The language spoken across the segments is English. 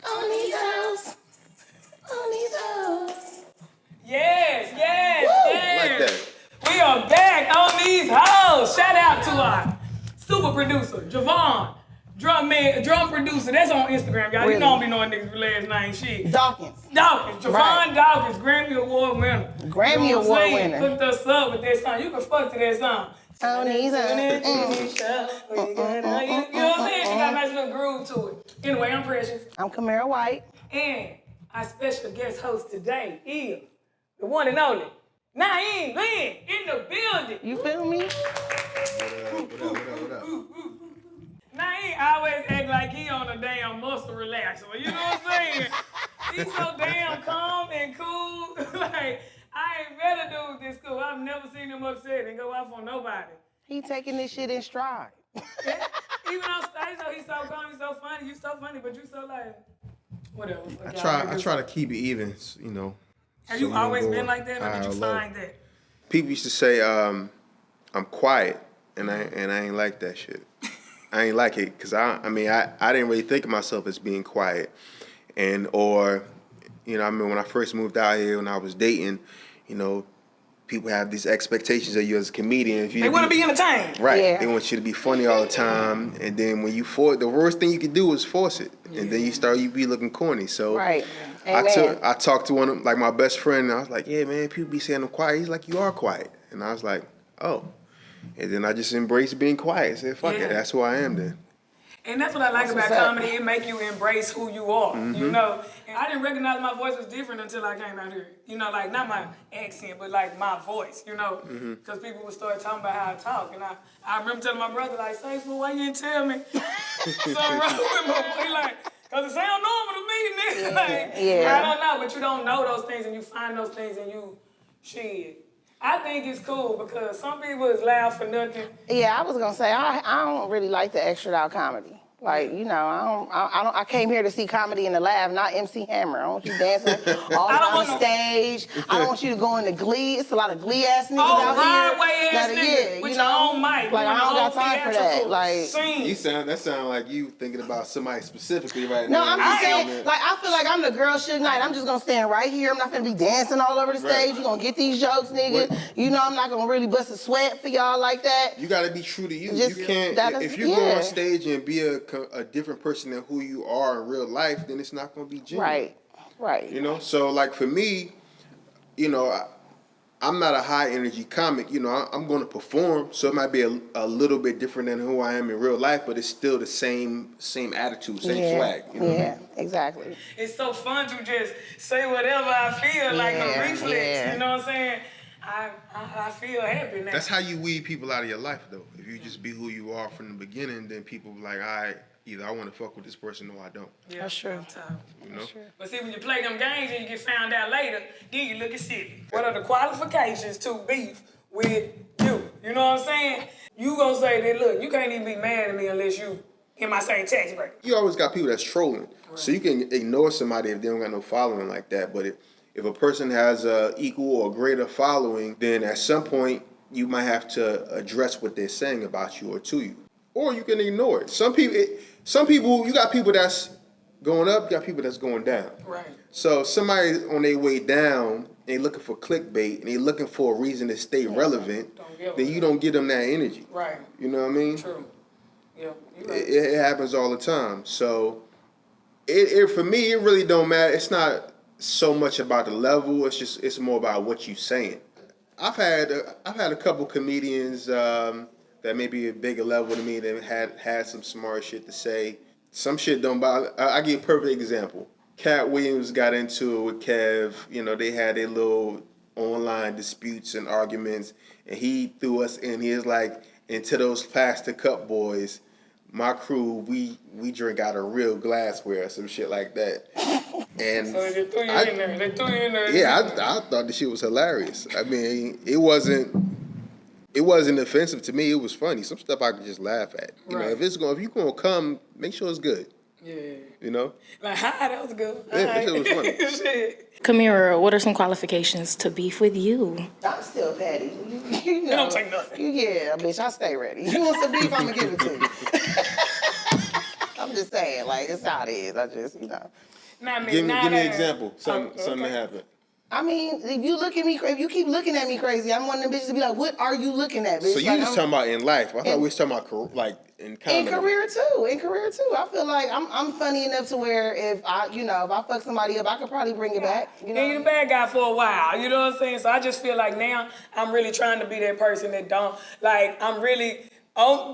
On these hoes. On these hoes. Yes. Like that. We are back on these hoes. Shout out to our super producer, Jovan. Drum producer. That's on Instagram, y'all. Really? You don't be knowing niggas' last name shit. Dawkins. Jovan Right. Dawkins, Grammy Award winner. Grammy Award winner. Hooked us up with that song. You can fuck to that song. On these hoes. You know what I'm saying? She got a nice little groove to it. Anyway, I'm Precious. I'm Kamara White. And our special guest host today is the one and only Lynn in the building. You feel me? What up? Naeem always act like he on a damn muscle relaxer. You know what I'm saying? He's so damn calm and cool. Like, I ain't met a dude this cool. I've never seen him upset and go off on nobody. He taking this shit in stride. Yeah. Even on stage, though, he's so calm, he's so funny. You so funny, but you so like, whatever. I try to keep it even, you know. Have you always been like that, or did you find that? People used to say I'm quiet, and I ain't like that shit. I ain't like it because I didn't really think of myself as being quiet, or when I first moved out here when I was dating, people have these expectations of you as a comedian. They want to be entertained. Right. Yeah. They want you to be funny all the time, and then when you the worst thing you can do is force it, and then you be looking corny. So Right. I talked to one of my best friend, and I was like, yeah, man, people be saying I'm quiet. He's like, you are quiet, and I was like, oh. And then I just embraced being quiet. I said, fuck it, that's who I am then. And that's what I like about comedy. It make you embrace who you are, you know? And I didn't recognize my voice was different until I came out here. Like not my accent, but like my voice, Because people would start talking about how I talk. And I remember telling my brother, like, say, fool, why you didn't tell me? Something wrong with my voice. Like, because it sound normal to me, nigga. I don't know, but you don't know those things and you find those things and you, shit. I think it's cool because some people is loud for nothing. Yeah, I was gonna say I don't really like the extra loud comedy. Like, I came here to see comedy in the lab, not MC Hammer. I want you dancing all on the stage. I don't want you to go into Glee. It's a lot of Glee ass niggas out here. Broadway ass niggas with your own mic. Like, I don't got time for that. Like, that sound like you thinking about somebody specifically right no, now. I'm just saying, like, I feel like I'm the girl Suge Knight. I'm just gonna stand right here. I'm not gonna be dancing all over the stage. You're gonna get these jokes, nigga. I'm not gonna really bust a sweat for y'all like that. You gotta be true to you. Just, you can't, if you go on stage and be a different person than who you are in real life, then it's not gonna be genuine. Right. So like for me, I'm not a high energy comic. I'm going to perform, so it might be a little bit different than who I am in real life, but it's still the same attitude, same swag. Yeah, exactly. It's so fun to just say whatever I feel, like a reflex. You know what I'm saying? I feel happy now. That's how you weed people out of your life, though. If you just be who you are from the beginning, then people be like, either I want to fuck with this person or I don't. Yeah, that's true. That's true. But see, when you play them games and you get found out later, then you look at silly. What are the qualifications to beef with you? You know what I'm saying? You gonna say that, look, you can't even be mad at me unless you in my same tax bracket. You always got people that's trolling. Right. So you can ignore somebody if they don't got no following like that. But if a person has a equal or greater following, then at some point you might have to address what they're saying about you or to you. Or you can ignore it. Some people, you got people that's going up, you got people that's going down. Right. So if somebody on their way down, they looking for clickbait, and they looking for a reason to stay relevant, then you don't give them that energy. Right. You know what I mean? True. Yeah. You're right. It happens all the time. So for me, it really don't matter. It's not so much about the level. It's more about what you saying. I've had a couple comedians that may be a bigger level than me that had some smart shit to say. Some shit don't bother. I give a perfect example. Cat Williams got into it with Kev. They had their little online disputes and arguments, and he threw us in. He was like, into those plastic cup boys, my crew, we drink out of real glassware or some shit like that. And so they threw you in there. They threw you in there. Yeah, I thought the shit was hilarious. I mean, it wasn't offensive to me. It was funny. Some stuff I could just laugh at. You know, if you're gonna come, make sure it's good. Yeah. Like, hi, that was good. Yeah, that shit was funny. Shit. Kamira, what are some qualifications to beef with you? I'm still petty. You don't take nothing. Yeah, bitch, I stay ready. You want some beef, I'm gonna give it to you. I'm just saying, like, it's how it is. I just, Give me an example. Something that happened. I mean, if you keep looking at me crazy, I'm one of them bitches to be like, what are you looking at, bitch? So you just talking about in life. I thought we was talking about like in comedy. In career too. I feel like I'm funny enough to where if I fuck somebody up, I could probably bring it back. And you're the bad guy for a while, you know what I'm saying? So I just feel like now I'm really trying to be that person that don't, like, I'm really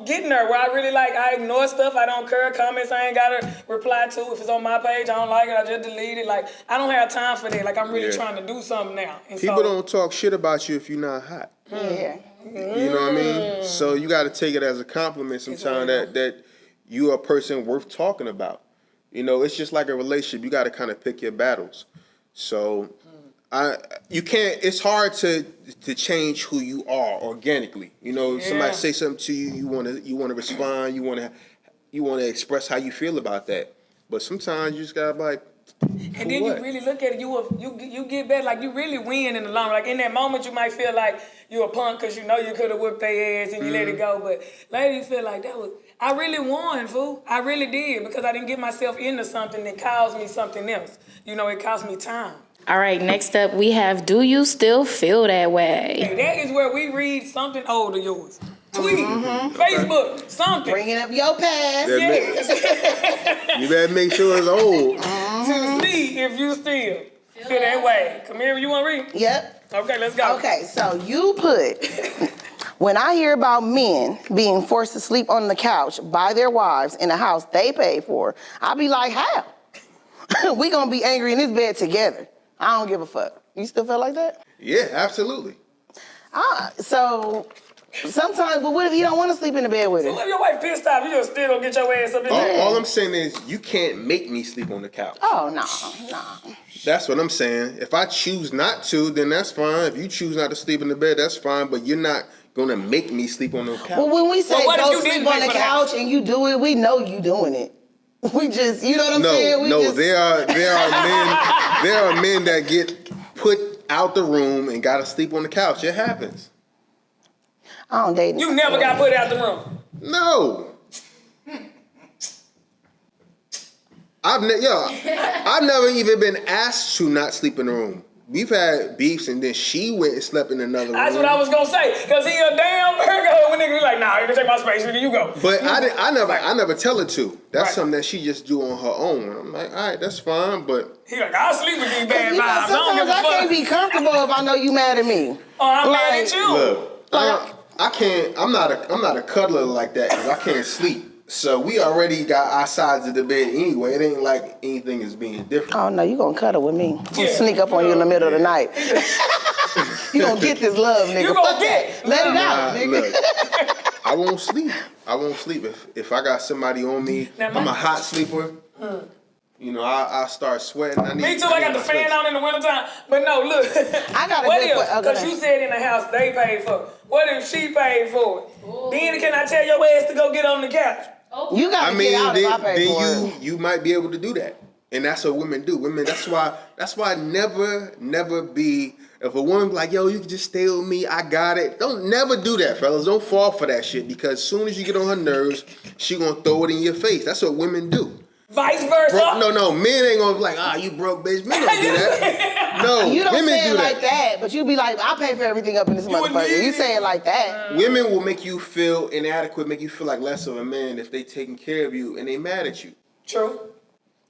getting there where I really like, I ignore stuff, I don't care, comments I ain't gotta reply to. If it's on my page, I don't like it, I just delete it. Like, I don't have time for that. Like, I'm really trying to do something now. And people don't talk shit about you if you're not hot. Yeah. You know what I mean? So you got to take it as a compliment sometimes that you're a person worth talking about. You know, it's just like a relationship. You got to kind of pick your battles. So you can't. It's hard to change who you are organically. You know, somebody say something to you, you want to respond, you want to express how you feel about that. But sometimes you just gotta be like. And then you really look at it, you get better, like you really win in the long run. Like in that moment you might feel like you're a punk because you know you could have whooped their ass and you let it go. But later you feel like I really won, fool. I really did, because I didn't get myself into something that caused me something else. You know, it cost me time. All right, next up we have, do you still feel that way? Hey, that is where we read something old of yours. Tweet, Facebook, something. Bringing up your past. You better make sure it's old. To see if you still feel that way. Come here, you want to read? Yep. Okay, let's go. Okay, so you put, when I hear about men being forced to sleep on the couch by their wives in a house they paid for, I'll be like, how? We gonna be angry in this bed together. I don't give a fuck. You still feel like that? Yeah, absolutely. So sometimes, but what if you don't want to sleep in the bed with So her? if your wife pissed off, you just still gonna get your ass up in there. All I'm saying is you can't make me sleep on the couch. Oh, no. That's what I'm saying. If I choose not to, then that's fine. If you choose not to sleep in the bed, that's fine. But you're not gonna make me sleep on the couch. Well, when we say Well, what if go you didn't sleep on pay the for the couch and you do it, we know you doing it. We just, you know what I'm saying? There are men that get put out the room and gotta sleep on the couch. It happens. I don't date. You never got put out the room. No. I've never even been asked to not sleep in the room. We've had beefs and then she went and slept in another room. That's what I was gonna say. Cause he a damn Virgo when nigga be like, nah, you can take my space, nigga, you go. But I never tell her to. That's something that she just do on her own. And I'm like, all right, that's fine, but He like, I'll sleep with these bad vibes. I don't Sometimes give a I fuck. can't be comfortable if I know you mad at me. Oh, I'm mad at you. look, I can't. I'm not a cuddler like that because I can't sleep. So we already got our sides of the bed anyway. It ain't like anything is being different. Oh no, you gonna cuddle with me. I'm gonna Yeah. sneak up on you in the middle of the night. You gonna get this love, nigga. You gonna Fuck get that. Let it out, nigga. Look, I won't sleep. If I got somebody on me, I'm a hot sleeper. You know, I start sweating. Me too, I got the fan on in the wintertime. But no, look. I got a what good if, because you said in the house they paid for it. What if she paid for it? Then can I tell your ass to go get on the couch? You gotta get out if I pay for then it. you might be able to do that. And that's what women do. Women, that's why never be, if a woman be like, yo, you can just stay with me, I got it. Don't never do that, fellas. Don't fall for that shit, because as soon as you get on her nerves, she gonna throw it in your face. That's what women do. Vice versa. No, men ain't gonna be like, you broke bitch. Men don't do that. No, You don't women say do it like that, but you be like, I pay for everything up in this motherfucker. You say it like that. Women will make you feel inadequate, make you feel like less of a man if they taking care of you and they mad at you. True.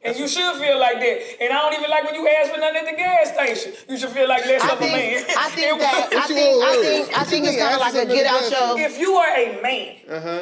And you should feel like that. And I don't even like when you ask for nothing at the gas station. You should feel like less of a man. I think it's kind of like a get out your. If you are a man,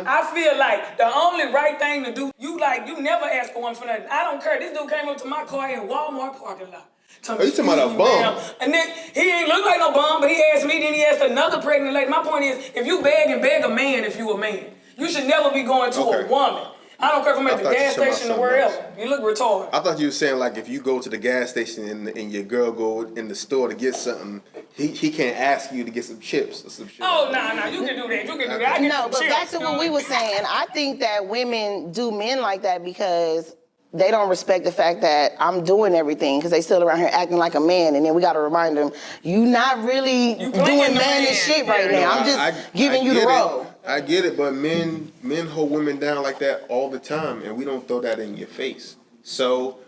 I feel like the only right thing to do, you never ask for one for nothing. I don't care. This dude came up to my car in Walmart parking lot. You talking about a bum? And then he ain't look like no bum, but he asked me, then he asked another pregnant lady. My point is, if you beg a man if you a man. You should never be going to a woman. I don't care if I'm at the gas station or wherever. You look retarded. I thought you were saying like if you go to the gas station and your girl go in the store to get something, he can't ask you to get some chips or some shit. Oh, nah, you can do that. You can do that. No, but back to what we were saying. I think that women do men like that because they don't respect the fact that I'm doing everything, because they still around here acting like a man, and then we got to remind them, you not really doing manly shit right now. I'm just giving you the role. I get it, but men hold women down like that all the time, and we don't throw that in your face. So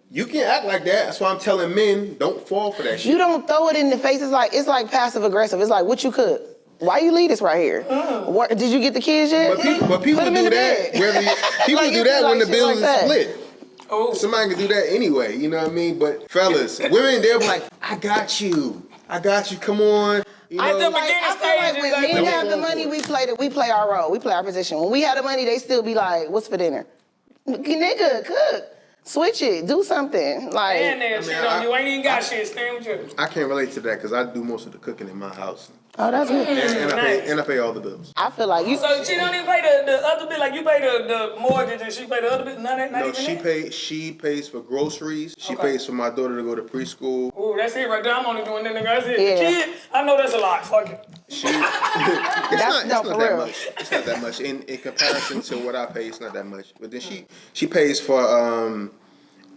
you can act like that. That's why I'm telling men, don't fall for that shit. You don't throw it in the face. It's like passive aggressive. It's like, what you cook? Why you leave this right here? What, did you get the kids yet? But people do that. People Like, do that when the bills like is split. Oh. Somebody can do that anyway. You know what I mean? But fellas, women, they'll be like, I got you. Come on. You know? I feel like when men have the money, we play our role. We play our position. When we have the money, they still be like, what's for dinner? Nigga, cook. Switch it. Do something. Like, you ain't even got shit. Stand with you. I can't relate to that because I do most of the cooking in my house. oh, that's good. And I pay all the bills. I feel like you. So she don't even pay the other bill, like you pay the mortgage and she pay the other bill. No, she pays for groceries. She pays for my daughter to go to preschool. Ooh, that's it right there. I'm only doing that, nigga. That's it. Yeah. The kid, I know that's a lot. Fuck it. It's not for that real. much. It's not that much in comparison to what I pay. It's not that much. But then she pays for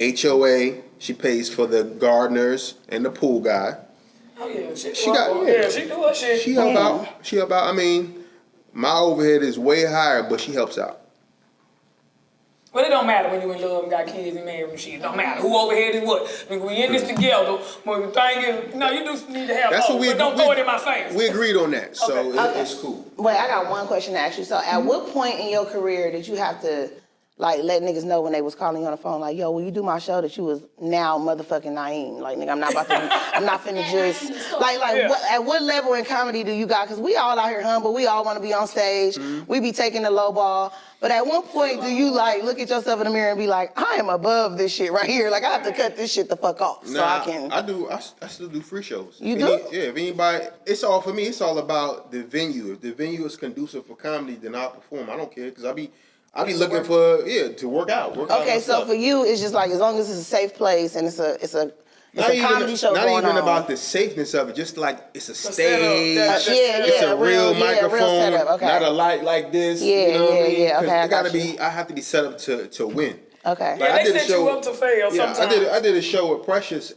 HOA. She pays for the gardeners and the pool guy. Oh yeah, She do her shit. She help out. I mean, my overhead is way higher, but she helps out. Well, it don't matter when you in love and got kids and married and shit. It don't matter who overhead is what. I mean, we in this together. But the thing is, no, you do need to have That's both, what we but don't throw it in my face. We agreed on that, so Okay. it's cool. Wait, I got one question to ask you. So, at what point in your career did you have to, like, let niggas know when they was calling you on the phone, like, yo, will you do my show that you was now motherfucking Naeem? Like, nigga, I'm not finna just, at what level in comedy do you got? Because we all out here humble. We all want to be on stage. We be taking the low ball. But at what point do you, like, look at yourself in the mirror and be like, I am above this shit right here. Like, I have to cut this shit the fuck off so I can. I still do free shows. You do? If anybody, it's all for me. It's all about the venue. If the venue is conducive for comedy, then I'll perform. I don't care because I be looking for to work out. Okay, so for you, it's just like as long as it's a safe place and it's a comedy show going on. Not even about the safeness of it, just like it's a stage. It's a real microphone, real setup. Okay. not a light like this. Yeah, you know what I mean? yeah. Okay, it gotta be. I have to be set up to win. Okay. Yeah, Like, they set you up to fail sometimes. I did a show with Precious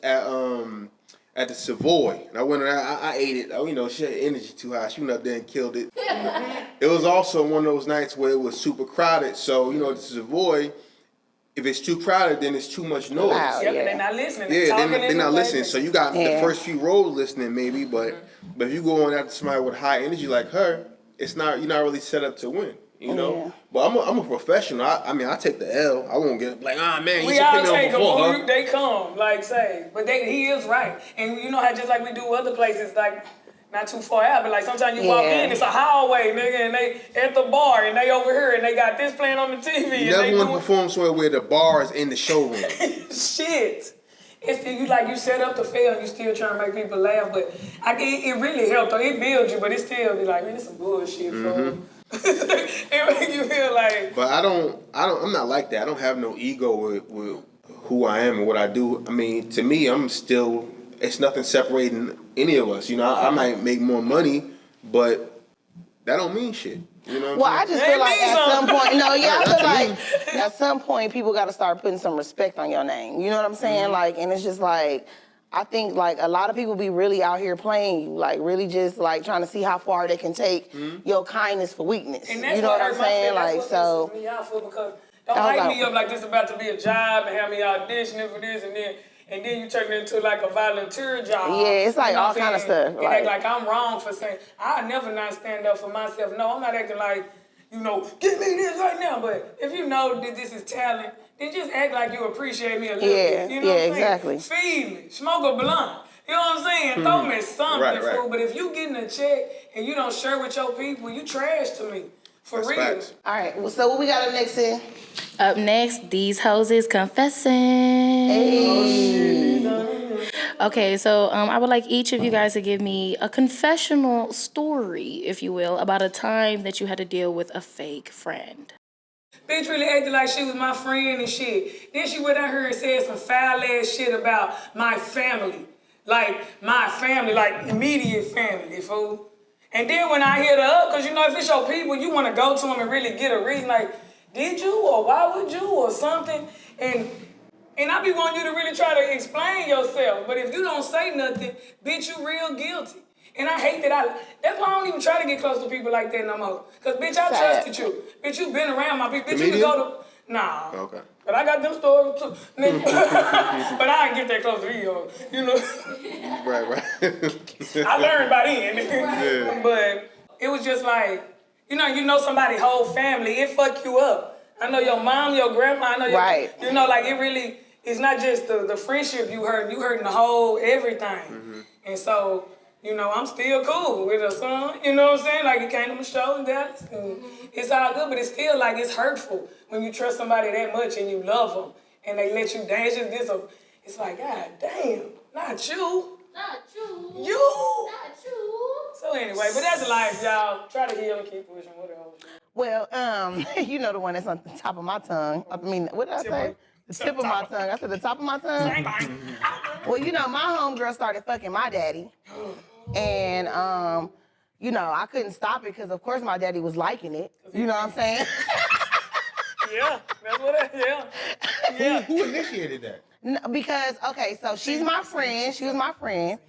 at the Savoy, and I went and I ate it. She had energy too high. She went up there and killed it. It was also one of those nights where it was super crowded. So the Savoy, if it's too crowded, then it's too much noise. Wow. Yep, and they're not listening. Yeah, they're not listening. So you got the first few rows listening maybe, but if you go on after somebody with high energy like her, you're not really set up to win. Yeah. But I'm a professional. I take the L. I won't get like, man, you We should all put me on take before, them. They come, like say, but he is right. And you know how just like we do other places, like not too far out, but like sometimes you walk in, it's a hallway, nigga, and they at the bar, and they over here, and they got this playing on the TV. You never want to perform somewhere where the bar is in the showroom. Shit. You set up to fail and you still trying to make people laugh, but it really helped though. It builds you, but it still be like, man, this some bullshit, bro. It make you feel like. But I'm not like that. I don't have no ego with who I am and what I do. I mean, to me, it's nothing separating any of us. I might make more money, but that don't mean shit. You know what I'm saying? I just feel like at some point, I feel like at some point people got to start putting some respect on your name. You know what I'm saying? Like, and it's just like, I think like a lot of people be really out here playing you, like really just like trying to see how far they can take your kindness for weakness. And that's you know what I'm saying? Like, so. Because don't hype me up like this about to be a job and have me auditioning for this and then you turn it into like a volunteer job. Yeah, it's like all kind of stuff. And act like I'm wrong for saying, I never not stand up for myself. No, I'm not acting like, give me this right now. But if you know that this is talent, then just act like you appreciate me a little bit. You know what I'm exactly. saying? Feed me, smoke a blunt. You know what I'm saying? Throw me something, fool. But if you getting a check and you don't share with your people, you trash to me. For real. Facts. All right, well, so what we got up next in? Up next, these hoes is confessing. Okay, so I would like each of you guys to give me a confessional story, if you will, about a time that you had to deal with a fake friend. Bitch really acted like she was my friend and shit. Then she went out here and said some foul ass shit about my family. Like immediate family, fool. And then when I hit her up, because if it's your people, you want to go to them and really get a reason, like, did you or why would you or something? And I be wanting you to really try to explain yourself. But if you don't say nothing, bitch, you real guilty. And I hate that that's why I don't even try to get close to people like that no more. Cause bitch, I trusted you. Bitch, you been around my people. Bitch, you can go to, nah. Okay. But I got them stories too. Nigga. But I ain't get that close to you know. Right. I learned by then. Yeah. But it was just like, you know somebody's whole family, it fuck you up. I know your mom, your grandma, I know your, right. You know, like it really, it's not just the friendship you hurting the whole everything. Mm-hmm. And so, you know, I'm still cool with her son, you know what I'm saying? Like, he came to my show in Dallas, and it's all good, but it's still like, it's hurtful when you trust somebody that much and you love them, and they let you dance just this, it's like, God damn, not you. Not you. You. Not you. So anyway, but that's life, y'all. Try to heal and keep pushing, whatever. Well, you know the one that's on the top of my tongue. I mean, what did I say? The tip of my tongue. I said the top of my tongue. Well, you know, my homegirl started fucking my daddy. And, you know, I couldn't stop it because, of course, my daddy was liking it. You know what I'm saying? Yeah, that's what yeah. Who initiated that? No, because, okay, so she's my friend. She was my friend.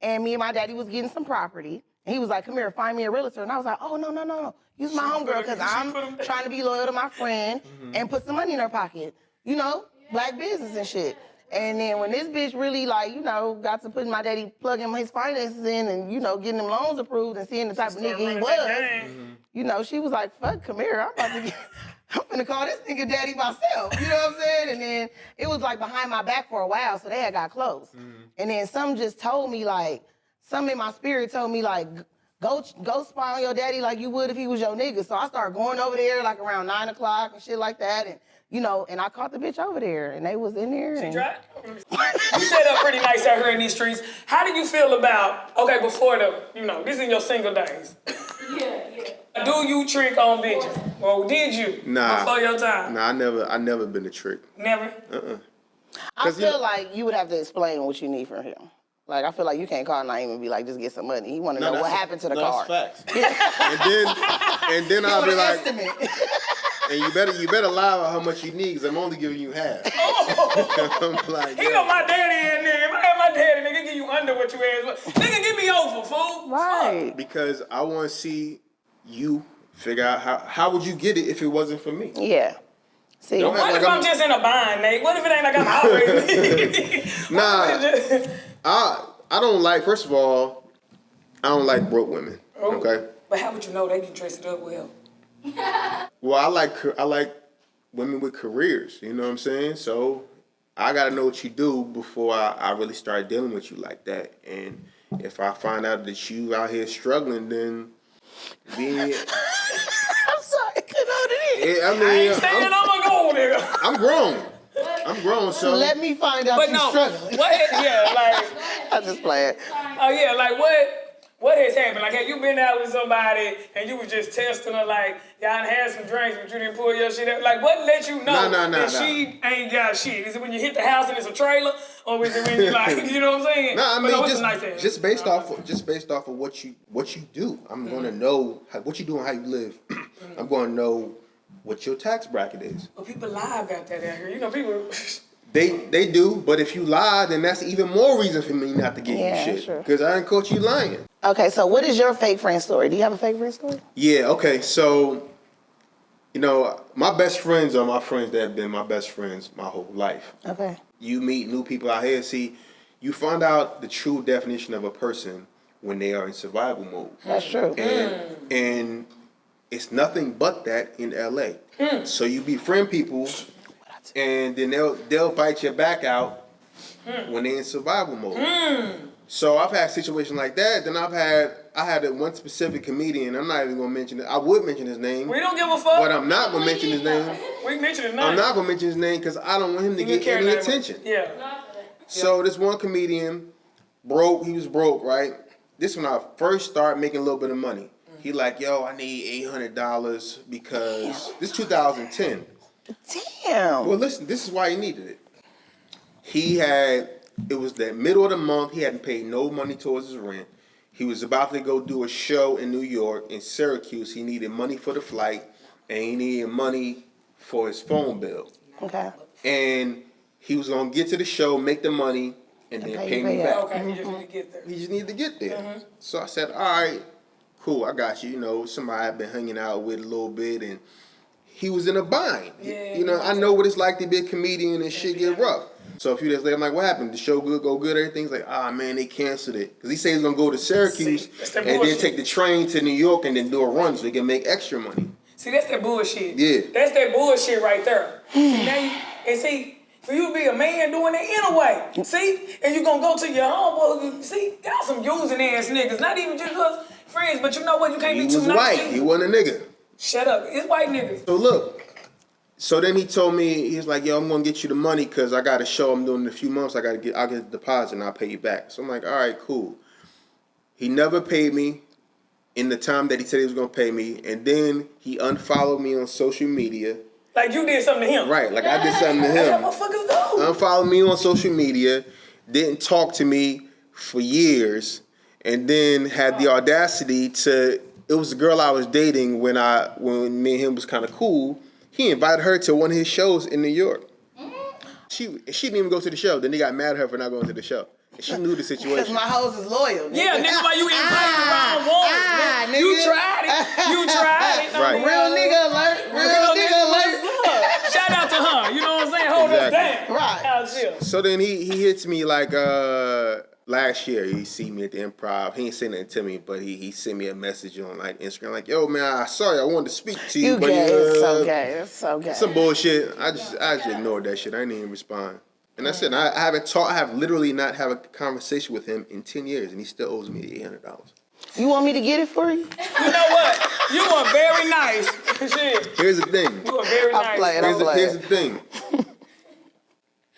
And me and my daddy was getting some property. And he was like, come here, find me a realtor. And I was like, oh, no. Use my homegirl because I'm trying to be loyal to my friend and put some money in her pocket. You know, black business and shit. And then when this bitch really, like, you know, got to putting my daddy, plugging his finances in and, you know, getting them loans approved and seeing the type of nigga he was, you know, she was like, fuck, come here. I'm gonna call this nigga daddy myself. You know what I'm saying? And then it was like behind my back for a while, so they had got close. And then some just told me, like, some in my spirit told me, like, go spy on your daddy like you would if he was your nigga. So I started going over there like around 9 o'clock and shit like that. And, you know, and I caught the bitch over there and they was in there. She tried? You set up pretty nice out here in these streets. How do you feel about, okay, before this in your single days. Yeah. Do you trick on bitches? Or did you? Nah. Before your time? Nah, I never been a trick. Never? I feel like you would have to explain what you need from him. Like, I feel like you can't call Naeem and be like, just get some money. He want to know what happened to the car. That's facts. and then I'll be like, estimate. and you better lie about how much you need, because I'm only giving you half. I'm like, He got my daddy in there. If I had my daddy, nigga, give you under what you asked for. Nigga, give me over, fool. Right. because I want to see you figure out how would you get it if it wasn't for me. Yeah. See, Don't What if I'm just in a bind, Nate? What if it ain't like I'm already? Nah, I don't like. First of all, I don't like broke women. Oh. Okay. But how would you know they can dress it up well? Well, I like women with careers. You know what I'm saying? So I gotta know what you do before I really start dealing with you like that. And if I find out that you out here struggling, then be. I'm sorry, couldn't hold it in. I ain't saying I'm a gold nigga. I'm grown, so Let me find out you're struggling. I just play it. Oh yeah, like what has happened? Like, have you been out with somebody and you was just testing her, like, y'all had some drinks but you didn't pull your shit out? Like, what let you know that she ain't got shit? Is it when you hit the house and it's a trailer? Or is it when you like, you know what I'm saying? No, I mean, just nice based off of what you do. I'm gonna know what you do and how you live. I'm gonna know what your tax bracket is. But people lie about that out here. You know, people. They do, but if you lie, then that's even more reason for me not to give you shit. Sure. Because I didn't caught you lying. Okay, so what is your fake friend story? Do you have a fake friend story? Yeah, okay, so, you know, my best friends are my friends that have been my best friends my whole life. Okay. You meet new people out here. See, you find out the true definition of a person when they are in survival mode. That's true. And it's nothing but that in LA. So you befriend people, and then they'll bite your back out when they're in survival mode. So I've had situations like that. Then I had one specific comedian. I'm not even gonna mention it. I would mention his name. We don't give a fuck. But I'm not gonna mention his name. We can mention his name. I'm not gonna mention his name because I don't want him to get any attention. Yeah. So this one comedian, he was broke, right? This when I first started making a little bit of money. He like, yo, I need $800 because this 2010. Damn. Well, listen, this is why he needed it. It was the middle of the month. He hadn't paid no money towards his rent. He was about to go do a show in New York, in Syracuse. He needed money for the flight, and he needed money for his phone bill. Okay. And he was going to get to the show, make the money, and then pay me back. Okay, you just need to get there. He just needed to get there. So I said, all right, cool, I got you. You know, somebody I've been hanging out with a little bit, and he was in a bind. Yeah, you know, I know what it's like to be a comedian and shit get rough. So a few days later, I'm like, what happened? The show go good, everything's like, man, they canceled it. Because he said he's going to go to Syracuse and then take the train to New York and then do a run so he can make extra money. See, that's that bullshit. Yeah. That's that bullshit right there. See, now for you to be a man doing that anyway, see? And you going to go to your homeboy, see? Got some using ass niggas, not even just us friends, but you know what? You can't be too nice. He was white. He wasn't a nigga. Shut up. It's white niggas. So look. So then he told me, he was like, yo, I'm going to get you the money because I got a show I'm doing in a few months. I'll get the deposit and I'll pay you back. So I'm like, all right, cool. He never paid me in the time that he said he was going to pay me. And then he unfollowed me on social media. Like you did something to him. Right, like I did something to him. That's how motherfuckers do. Unfollowed me on social media, didn't talk to me for years, and then had the audacity to, it was a girl I was dating when me and him was kind of cool. He invited her to one of his shows in New York. She didn't even go to the show. Then he got mad at her for not going to the show. And she knew the situation. Because my hoes is loyal. Nigga. Yeah, nigga, why you inviting the wrong one? Nigga. You tried it. You tried it. Right. Real nigga alert. Real nigga alert. Shout out to her. You know what I'm saying? Hold us down. Right. How's you? So then he hits me like last year. He see me at the Improv. He ain't saying nothing to me, but he sent me a message on like Instagram like, yo man, sorry, I wanted to speak to you. You but gay. It's so gay. It's so gay. Some bullshit. I just ignored that shit. I didn't even respond. And that's it. I have literally not had a conversation with him in 10 years, and he still owes me $800. You want me to get it for you? You know what? You are very nice. Shit. Here's the thing. You are very nice. Here's the thing.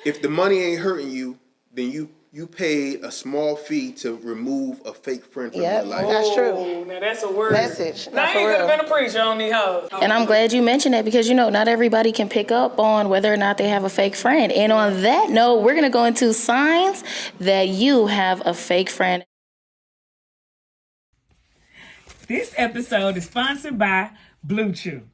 If the money ain't hurting you, then you paid a small fee to remove a fake friend from your life. That's true. Oh, now that's a word. Message. Now I ain't could have been a preacher on these hoes. And I'm glad you mentioned that because, you know, not everybody can pick up on whether or not they have a fake friend. And on that note, we're going to go into signs that you have a fake friend. This episode is sponsored by Blue Chew.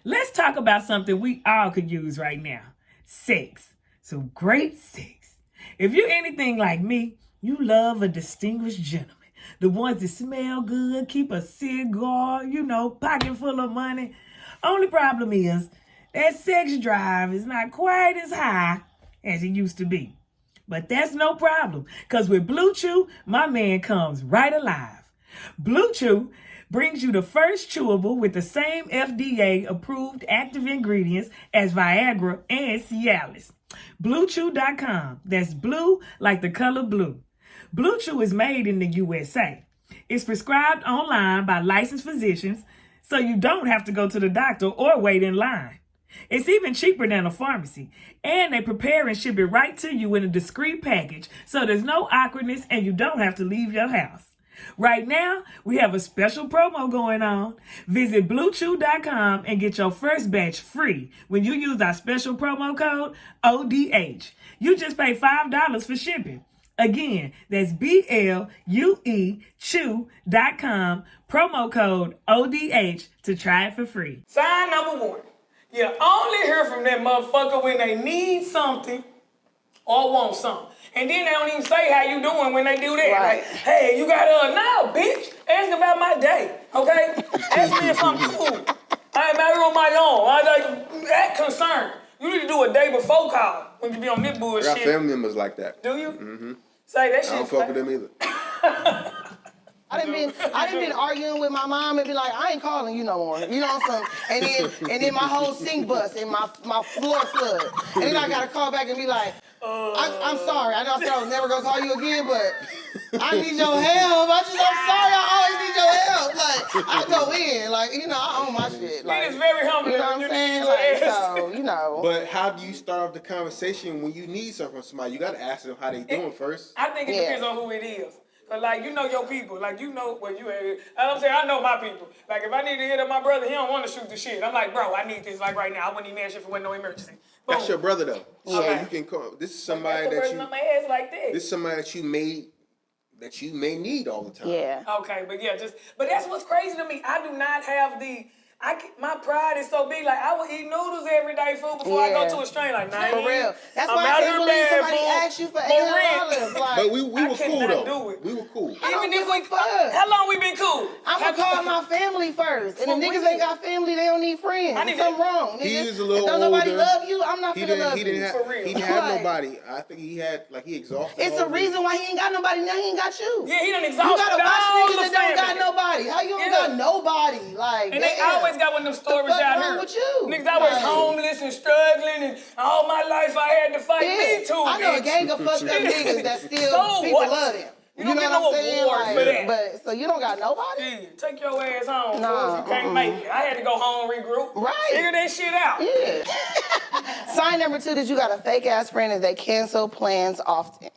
Let's talk about something we all could use right now. Sex. Some great sex. If you're anything like me, you love a distinguished gentleman. The ones that smell good, keep a cigar, pocket full of money. Only problem is that sex drive is not quite as high as it used to be. But that's no problem, because with Blue Chew, my man comes right alive. Blue Chew brings you the first chewable with the same FDA-approved active ingredients as Viagra and Cialis. BlueChew.com. That's blue like the color blue. Blue Chew is made in the USA. It's prescribed online by licensed physicians, so you don't have to go to the doctor or wait in line. It's even cheaper than a pharmacy, and they prepare and ship it right to you in a discreet package, so there's no awkwardness and you don't have to leave your house. Right now, we have a special promo going on. Visit BlueChew.com and get your first batch free when you use our special promo code ODH. You just pay $5 for shipping. Again, that's BLUE Chew.com, promo code ODH to try it for free. Sign number 1. You only hear from that motherfucker when they need something or want something. And then they don't even say how you doing when they do that. Right. Like, hey, you got no, bitch. Ask about my day, okay? Ask me if I'm cool. I ain't married on my own. I like that concern. You need to do a day before call when you be on this bullshit. I got family members like that. Do you? Mm-hmm. Say that shit. I don't fuck with them either. I done been arguing with my mom and be like, I ain't calling you no more. You know what I'm saying? And then my whole sink bust and my floor flood. And then I gotta call back and be like, I'm sorry. I know I said I was never gonna call you again, but I need your help. I'm sorry. I always need your help. Like I go in, I own my shit. Like, it is very humble. You know what I'm saying? But how do you start off the conversation when you need something from somebody? You gotta ask them how they doing first. I think it depends on who it is. But your people, you know where you at. I'm saying I know my people. Like if I need to hit up my brother, he don't want to shoot the shit. I'm like, bro, I need this right now. I wouldn't even ask you if it wasn't no emergency. Boom. That's your brother though. So Okay. you can call. This is somebody That's the person on my ass like that. This is somebody that you may need all the time. Yeah. Okay, but that's what's crazy to me. I do not have my pride is so big. Like I would eat noodles every day, food before I go to a strain. Like, nah, For real. That's I'm why I out can't here believe bad, somebody fool. asked you for For $800. Like, But we were cool cannot though. do it. We were cool. I don't Even give if we a fuck. how long we been cool? I'm gonna call my family first. And if niggas ain't got family, they don't need friends. I need Something wrong. He Nigga. was a little If don't nobody older. love you, I'm not He finna didn't. love He didn't you. have. For real. He didn't have Like, nobody. I think he had he exhausted. It's all a of reason why he ain't got nobody now. He ain't got you. Yeah, he done You exhausted gotta watch all niggas the that don't got family. nobody. How you don't got nobody? Like, And they damn. always got one of them stories fuck out wrong here. with you? Niggas always Like- homeless and struggling, and all my life I had to fight. Me too, I know a bitch. gang of fucked up niggas that still So people what? love them. You don't get what no I'm saying? award for that. But so you don't got nobody? Yeah, take your ass home, Nah, fool, if you can't make it. I had to go home, regroup, Right. figure that shit out. Yeah. Sign number 2 that you got a fake ass friend is they cancel plans often.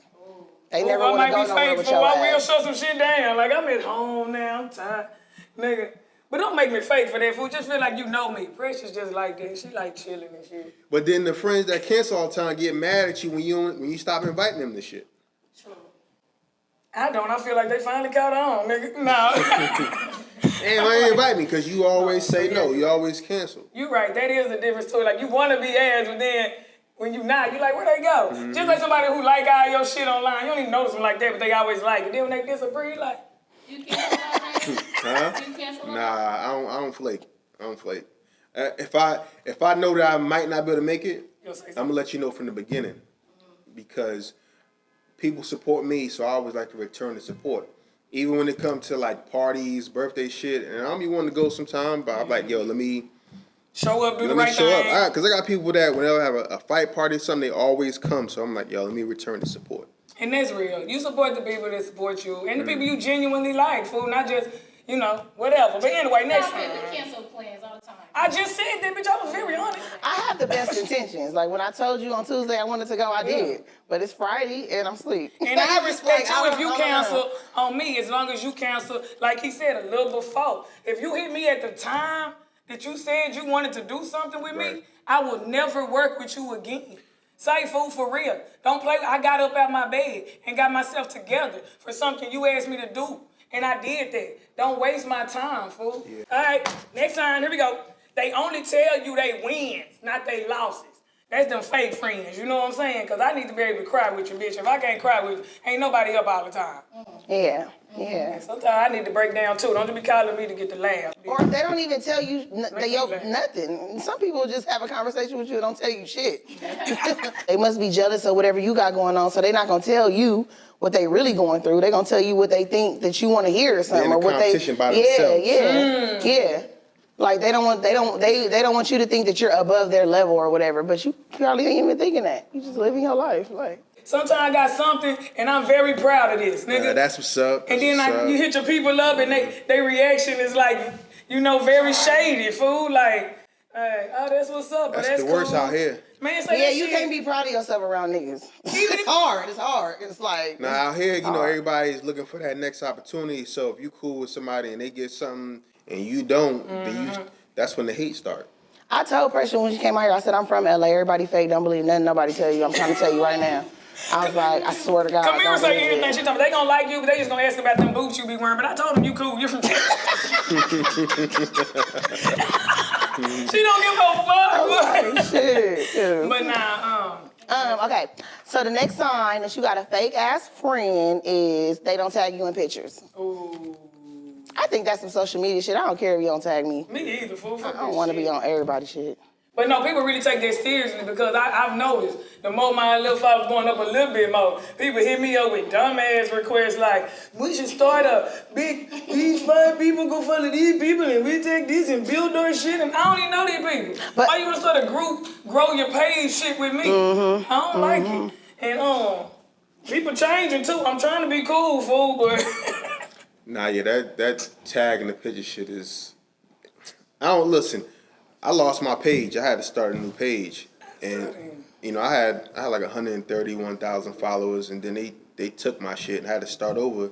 They Ooh, never I want might to go be nowhere with faithful. your I will ass. shut some shit down. Like, I'm at home now. I'm tired. Nigga. But don't make me fake for that, fool. Just feel like you know me. Precious just like that. She like chilling and shit. But then the friends that cancel all the time get mad at you when you stop inviting them to shit. I don't. I feel like they finally caught on, nigga. No. Damn, I ain't invite me because you always say no. You always cancel. You right. That is a different story. Like, you want to be ass, but then when you not, you like, where they go? Mm-hmm. Just like somebody who like all your shit online. You don't even notice them like that, but they always like it. Then when they disagree, like, You cancel already? Huh? You cancel already? Nah, I don't flake. I don't flake. If I know that I might not be able to make it, you'll say I'm something. gonna let you know from the beginning because people support me, so I always like to return the support. Even when it comes to like parties, birthday shit, and I'm be wanting to go sometime, but I'm like, yo, let me Show up, do the let me right show up. thing. Because I got people that whenever I have a fight party or something, they always come. So I'm like, yo, let me return the support. And that's real. You support the people that support you and the people you genuinely like, fool, not just, you know, whatever. But anyway, next Stop it. time. We cancel plans all the time. I just said that, bitch. I was very honest. I have the best intentions. Like when I told you on Tuesday I wanted to go, I did. But it's Friday and I'm asleep. And I respect Like, you if you I don't know. cancel on me, as long as you cancel, like he said, a little before. If you hit me at the time that you said you wanted to do something with me, Right. I will never work with you again. Say, fool, for real. Don't play. I got up out my bed and got myself together for something you asked me to do. And I did that. Don't waste my time, fool. Yeah. All right, next time, here we go. They only tell you they wins, not they losses. That's them fake friends, you know what I'm saying? Because I need to be able to cry with you, bitch. If I can't cry with you, ain't nobody up all the time. Yeah, yeah. Sometimes I need to break down, too. Don't just be calling me to get the laugh. Or they don't even tell you nothing. Some people just have a conversation with you and don't tell you shit. They must be jealous of whatever you got going on, so they're not gonna tell you what they really going through. They're gonna tell you what they think that you want to hear or something, in a or what they. competition by themselves. Yeah. Like they don't want you to think that you're above their level or whatever, but you probably ain't even thinking that. You just living your life, like. Sometimes I got something, and I'm very proud of this, nigga. That's what's up. And then you hit your people up, and they reaction is like, you know, very shady, fool. Like, hey, oh, that's what's up. But That's the worst cool. out here. Man, say Yeah, that you shit. can't be proud of yourself around niggas. It's hard. It's like. Now out here, you know, everybody's looking for that next opportunity. So if you cool with somebody and they get something and you don't, then that's when the hate start. I told Pressure when she came out here, I said, I'm from LA. Everybody fake, don't believe nothing nobody tell you. I'm trying to tell you right now. I was like, I swear to God. Come here don't and say believe anything. it. She told me they gonna like you, but they just gonna ask about them boots you be wearing. But I told them you cool. You're from Texas. She don't give no fuck. Shit. But nah, Okay, so the next sign that you got a fake ass friend is they don't tag you in pictures. ooh, I think that's some social media shit. I don't care if you don't tag me. me either, fool. I don't want to be on everybody's shit. But no, people really take that seriously because I've noticed the more my little father's going up a little bit more, people hit me up with dumbass requests like, we should start these 5 people go follow these people and we take this and build our shit, and I don't even know these people. But- Why you wanna start a group, grow your page shit with me? I don't like it. And people changing too. I'm trying to be cool, fool, but Nah, yeah, that tag in the picture shit is. I don't listen. I lost my page. I had to start a new page, and you know I had like 131,000 followers, and then they took my shit and I had to start over.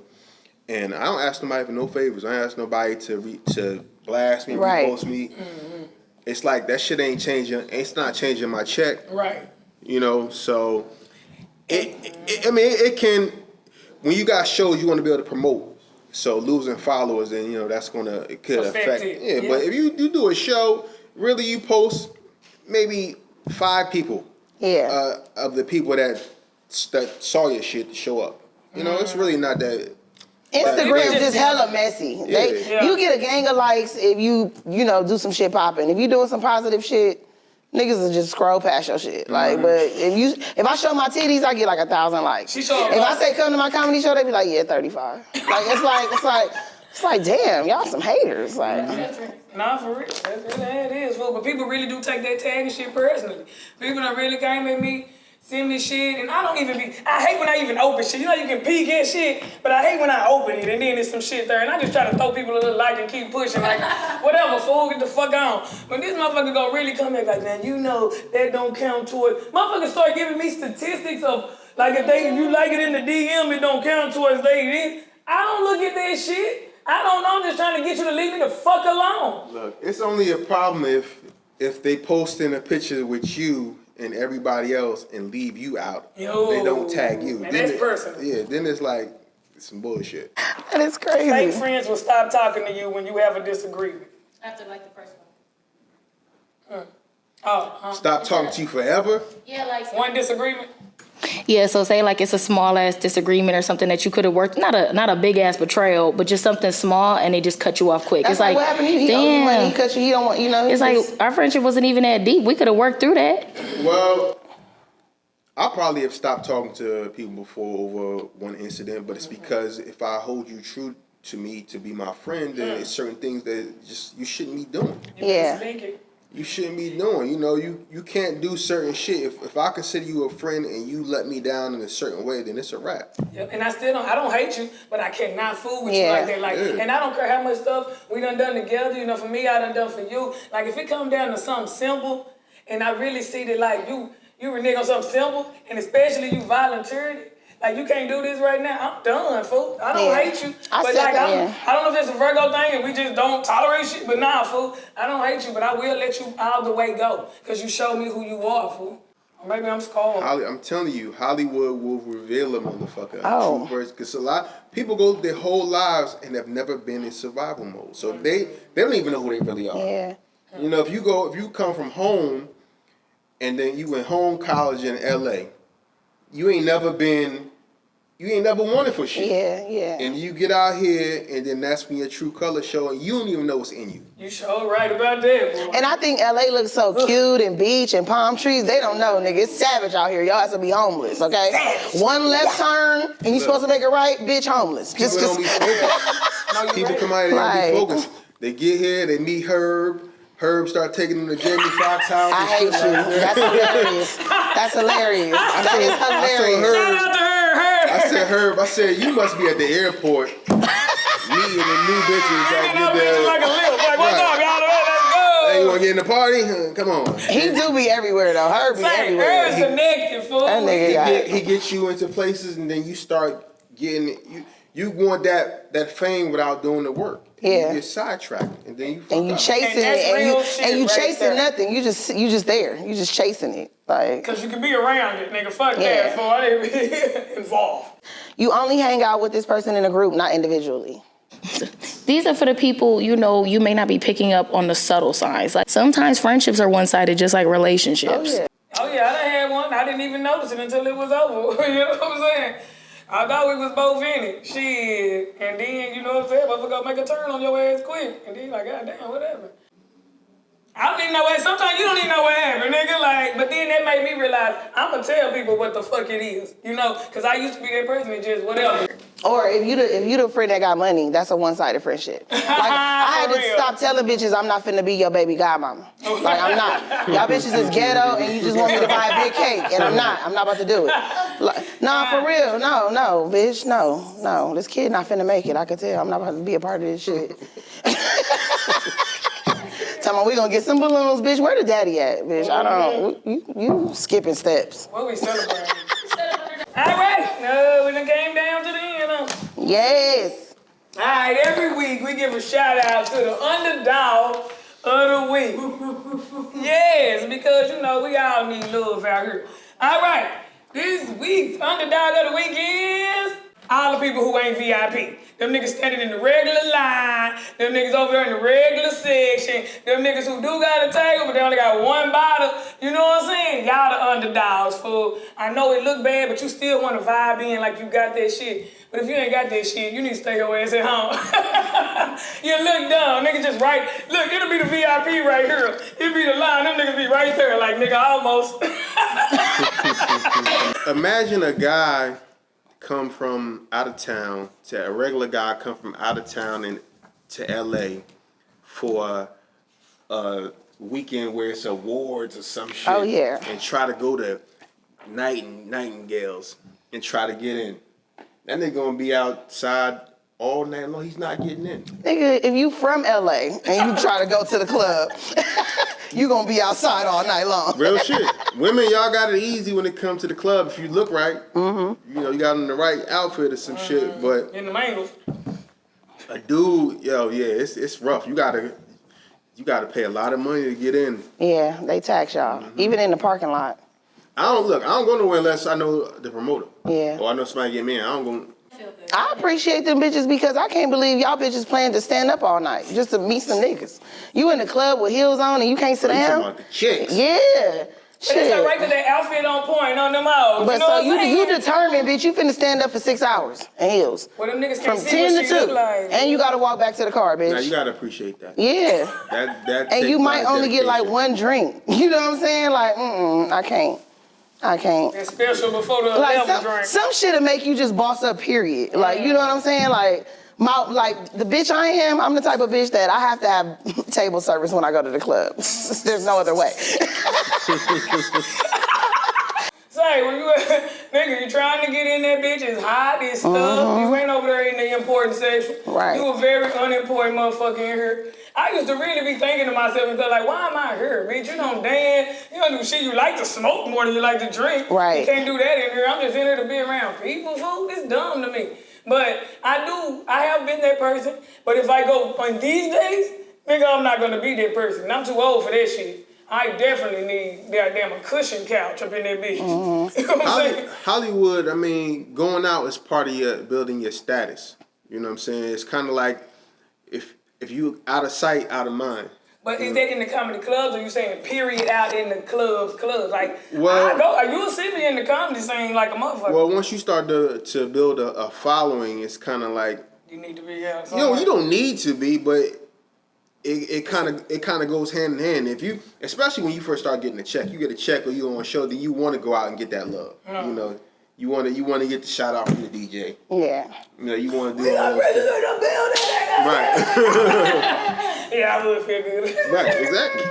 And I don't ask nobody for no favors. I don't ask nobody to blast me, Right. repost me. It's like that shit ain't changing. It's not changing my check. right. You know, so it can. When you got shows you want to be able to promote, So losing followers, then that's it could affect it. Yeah, but if you do a show, really you post maybe 5 people. Yeah. Of the people that saw your shit to show up. It's really not that. Instagram just hella messy. You get a gang of likes if you do some shit popping. If you doing some positive shit, niggas will just scroll past your shit. Like, but if I show my titties, I get like 1,000 likes. If I say come to my comedy show, they be like, yeah, 35. Like it's like damn, y'all some haters. Like. Nah, for real. That's really how it is, fool. But people really do take that tag and shit personally. People that really came at me, send me shit, and I hate when I even open shit. You can peek at shit, but I hate when I open it, and then there's some shit there, and I just try to throw people a little like and keep pushing, like, whatever, fool, get the fuck on. But this motherfucker gonna really come back like, man, that don't count towards. Motherfuckers start giving me statistics of, like, if you like it in the DM, it don't count towards I don't look at that shit. I don't know, I'm just trying to get you to leave me the fuck alone. Look, it's only a problem if they post in a picture with you and everybody else and leave you out. They don't tag you. And that's personal. Yeah, then it's like some bullshit. That is crazy. Fake friends will stop talking to you when you have a disagreement. After like the first one. Stop talking to you forever? Yeah, like One disagreement? Yeah, so say like it's a small ass disagreement or something that you could have worked, not a big ass betrayal, but just something small, and they just cut you off quick. That's it's like what happened to you. He owed you money, he cut you. He don't want, It's like our friendship wasn't even that deep. We could have worked through that. Well, I probably have stopped talking to people before over one incident, but it's because if I hold you true to me to be my friend, then it's certain things that just you shouldn't be doing. You shouldn't be doing. You can't do certain shit. If I consider you a friend and you let me down in a certain way, then it's a wrap. Yep. And I don't hate you, but I cannot fool with you like that. And I don't care how much stuff we done together. For me, I done for you. Like, if it come down to something simple, and I really see that, like, you renege on something simple, and especially you volunteered it, like, you can't do this right now, I'm done, fool. I don't hate you. I don't know if it's a Virgo thing and we just don't tolerate shit, but nah, fool. I don't hate you, but I will let you all the way go, because you showed me who you are, fool. Or maybe I'm scarred. I'm telling you, Hollywood will reveal a motherfucker. Because a lot of people go their whole lives and have never been in survival mode. So they don't even know who they really are. Yeah. If you come from home and then you went home, college in LA, you ain't never wanted for shit. Yeah. And you get out here, and then that's when your true color show, and you don't even know what's in you. You sure right about that, boy. And I think LA looks so cute and beach and palm trees. They don't know, nigga. It's savage out here. Y'all have to be homeless, okay? One left turn, and you supposed to make it right, bitch, homeless. People don't be focused. People come out here, they don't be focused. They get here, they meet Herb. Herb start taking them to Jamie Foxx house. I hate you. That's hilarious. That's hilarious. That is hilarious. Shout out to Herb. I said, you must be at the airport meeting the new bitches that get there. Like a lift. Like, what's up, y'all? Let's go. Hey, you want to get in the party? Come on. He do be everywhere, though. Herb be everywhere. Herb's connected, fool. That nigga he gets you into places, and then you start getting you want that fame without doing the work. Yeah. You get sidetracked, and then you chasing it, and you chasing nothing. You just there. You just chasing it, like. Cause you can be around it, nigga. Fuck that, fool. I didn't be involved. You only hang out with this person in a group, not individually. These are for the people, you may not be picking up on the subtle signs. Like, sometimes friendships are one-sided, just like relationships. Oh yeah, I done had one. I didn't even notice it until it was over. You know what I'm saying? I thought we was both in it. Shit. And then, you know what I'm saying? But we gonna make a turn on your ass quick. And then like, goddamn, whatever. I don't even know what, sometimes you don't even know what happened, nigga. Like, but then that made me realize I'm gonna tell people what the fuck it is. Cause I used to be that person that just whatever. Or if you the friend that got money, that's a one-sided friendship. Like, I had to stop telling bitches I'm not finna be your baby godmama. Like, I'm not. Y'all bitches is ghetto and you just want me to buy a big cake, and I'm not about to do it. Like, nah, for real, no, bitch, no. This kid not finna make it, I could tell. I'm not about to be a part of this shit. Tell me we gonna get some balloons, bitch. Where the daddy at, bitch? I don't. You skipping steps. What we celebrating? All right, no, we done came down to the end. Yes. All right, every week we give a shout out to the underdog of the week. Yes, because we all need love out here. All right, this week's underdog of the week is all the people who ain't VIP. Them niggas standing in the regular line. Them niggas over there in the regular section. Them niggas who do got a table, but they only got one bottle. You know what I'm saying? Y'all the underdogs, fool. I know it look bad, but you still want to vibe in like you got that shit. But if you ain't got that shit, you need to stay your ass at home. You look dumb. Nigga just right. Look, it'll be the VIP right here. It'll be the line. Them niggas be right there. Like, nigga, almost. Imagine a guy come from out of town to a regular guy come from out of town and to LA for a weekend where it's awards or some shit. Oh, yeah. And try to go to Nightingales and try to get in. That nigga gonna be outside all night long. He's not getting in. Nigga, if you from LA and you try to go to the club, you gonna be outside all night long. Real shit. Women, y'all got it easy when it comes to the club. If you look right, you know, you got on the right outfit or some shit. But In the mangles. a dude, yo, yeah, it's rough. You gotta pay a lot of money to get in. Yeah, they tax y'all, even in the parking lot. I don't go nowhere unless I know the promoter. Yeah. Or I know somebody get me in. I don't go. I appreciate them bitches because I can't believe y'all bitches plan to stand up all night just to meet some niggas. You in the club with heels on and you can't sit You talking down? about the chicks? Yeah. But it's alright because that outfit on point on them hoes. But you know so what I'm saying? you determined, bitch, you finna stand up for 6 hours in heels. Well, them niggas From can't see 10 what to she 2. look like. And you gotta walk back to the car, bitch. Now you gotta appreciate that. Yeah. That And you takes might a lot of only get like dedication. one drink. You know what I'm saying? Like, I can't. It's special before the Like level drink. some shit'll make you just boss up, period. Like, you know what I'm saying? Like the bitch I am, I'm the type of bitch that I have to have table service when I go to the club. There's no other way. Say, when you nigga, you trying to get in that bitch, it's hot, it's stuff. You ain't over there in the important section. Right. You a very unimportant motherfucker in here. I used to really be thinking to myself and feel like, why am I here, bitch? You don't dance, you don't do shit. You like to smoke more than you like to drink. Right. You can't do that in here. I'm just in here to be around people, fool. It's dumb to me. But I have been that person. But if I go on these days, nigga, I'm not gonna be that person. I'm too old for that shit. I definitely need goddamn a cushion couch up in that bitch. You know what I'm saying? Hollywood, I mean, going out is part of your building your status. You know what I'm saying? It's kind of like if you out of sight, out of mind. But is that in the comedy clubs, or you saying period out in the clubs? Like, Well, you'll see me in the comedy scene like a motherfucker. Well, once you start to build a following, it's kind of like You need to be out. you don't need to be, but it kind of goes hand in hand. If you, especially when you first start getting a check, you get a check or you on a show, then you want to go out and get that love. You know, you want to get the shout out from the DJ. Yeah. You know, you want to do all Right. Yeah, I would feel good. Right, exactly.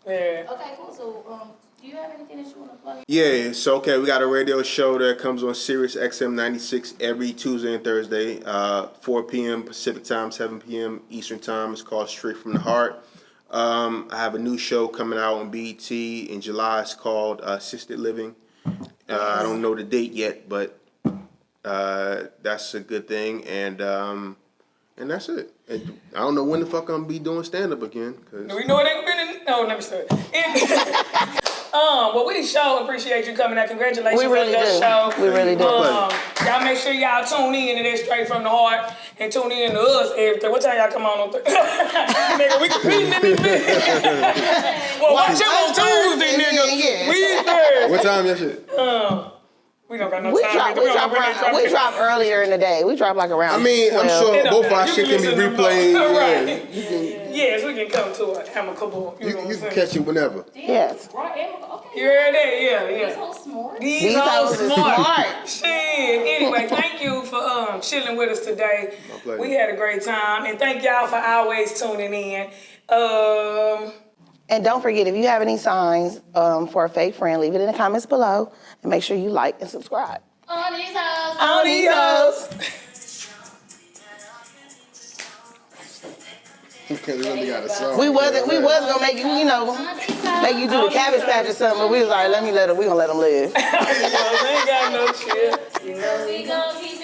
Yeah. Okay, cool. So, do you have anything that you want to plug? Yeah, so okay, we got a radio show that comes on Sirius XM 96 every Tuesday and Thursday, 4 p.m. Pacific time, 7 p.m. Eastern time. It's called Straight from the Heart. I have a new show coming out on BET in July. It's called Assisted Living. I don't know the date yet, but that's a good thing, and that's it. And I don't know when the fuck I'm gonna be doing stand up again. Cause Do we know it ain't been in? No, let me start. Well, we sure appreciate you coming out. Congratulations We really on do. that show. We really do. Y'all make sure y'all tune in to that Straight from the Heart and tune in to us every day. What time y'all come on Thursday? Nigga, we competing in this bitch. Well, watch you on Tuesday, nigga. Yeah. We Thursday. what time that shit? We don't got no We time. drop earlier in the day. We drop like around I mean, 12. I'm sure both our You shit can be listen to replayed. both. Right. Yeah. Yes, we can come to an amicable. You know what You I'm can saying? catch it whenever. Yes. Right, okay. You heard that? Yeah. These whole smart. These hoes hoes is smart. smart. Shit. Anyway, thank you for chilling with us today. My pleasure. We had a great time, and thank y'all for always tuning in. And don't forget, if you have any signs for a fake friend, leave it in the comments below. And make sure you like and subscribe. On these hoes. On these hoes. We only got a song. We was gonna make you, make you do the Cabbage Patch or something, but we was like, we gonna let them live. They ain't got no shit. We gon' keep